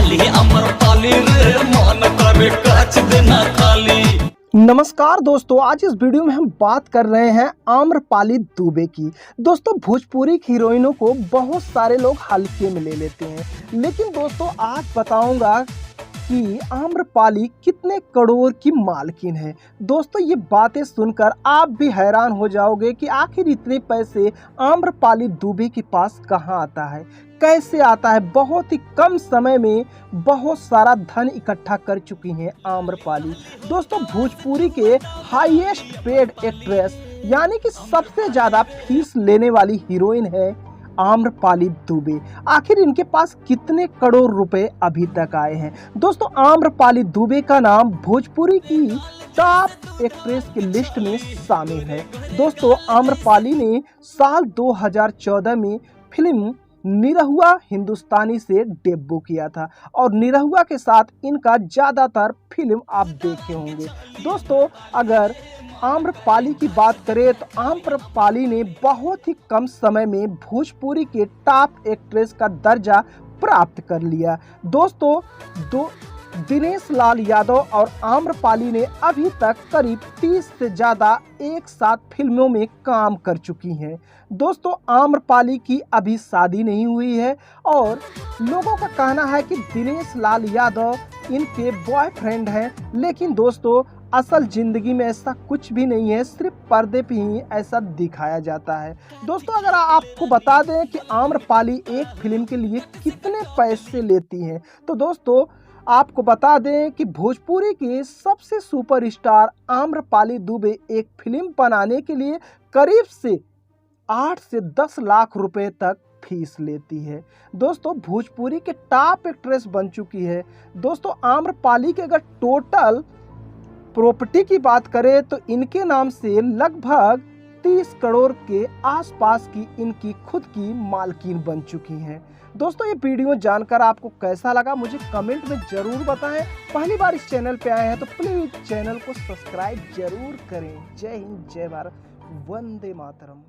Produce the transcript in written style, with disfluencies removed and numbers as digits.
खाली आम्रपाली रे मन करे काच देना खाली। नमस्कार दोस्तों, आज इस वीडियो में हम बात कर रहे हैं आम्रपाली दुबे की। दोस्तों, भोजपुरी की हीरोइनों को बहुत सारे लोग हल्के में ले लेते हैं, लेकिन दोस्तों आज बताऊंगा कि आम्रपाली कितने करोड़ की मालकिन है। दोस्तों, ये बातें सुनकर आप भी हैरान हो जाओगे कि आखिर इतने पैसे आम्रपाली दुबे के पास कहाँ आता है, कैसे आता है। बहुत ही कम समय में बहुत सारा धन इकट्ठा कर चुकी हैं आम्रपाली। दोस्तों, भोजपुरी के हाईएस्ट पेड एक्ट्रेस यानी कि सबसे ज़्यादा फीस लेने वाली हीरोइन है आम्रपाली दुबे। आखिर इनके पास कितने करोड़ रुपए अभी तक आए हैं। दोस्तों, आम्रपाली दुबे का नाम भोजपुरी की टॉप एक्ट्रेस की लिस्ट में शामिल है। दोस्तों, आम्रपाली ने साल 2014 में फिल्म निरहुआ हिंदुस्तानी से डेब्यू किया था और निरहुआ के साथ इनका ज़्यादातर फिल्म आप देखे होंगे। दोस्तों, अगर आम्रपाली की बात करें तो आम्रपाली ने बहुत ही कम समय में भोजपुरी के टॉप एक्ट्रेस का दर्जा प्राप्त कर लिया। दोस्तों, दिनेश लाल यादव और आम्रपाली ने अभी तक करीब 30 से ज़्यादा एक साथ फिल्मों में काम कर चुकी हैं। दोस्तों, आम्रपाली की अभी शादी नहीं हुई है और लोगों का कहना है कि दिनेश लाल यादव इनके बॉयफ्रेंड हैं, लेकिन दोस्तों असल ज़िंदगी में ऐसा कुछ भी नहीं है, सिर्फ पर्दे पे ही ऐसा दिखाया जाता है। दोस्तों, अगर आपको बता दें कि आम्रपाली एक फिल्म के लिए कितने पैसे लेती हैं, तो दोस्तों आपको बता दें कि भोजपुरी के सबसे सुपरस्टार आम्रपाली दुबे एक फिल्म बनाने के लिए करीब से 8 से 10 लाख रुपए तक फीस लेती है। दोस्तों, भोजपुरी के टॉप एक्ट्रेस बन चुकी है। दोस्तों, आम्रपाली के अगर टोटल प्रॉपर्टी की बात करें तो इनके नाम से लगभग 30 करोड़ के आसपास की इनकी खुद की मालकिन बन चुकी हैं। दोस्तों, ये वीडियो जानकर आपको कैसा लगा मुझे कमेंट में ज़रूर बताएं। पहली बार इस चैनल पे आए हैं तो प्लीज़ चैनल को सब्सक्राइब जरूर करें। जय हिंद, जय भारत, वंदे मातरम।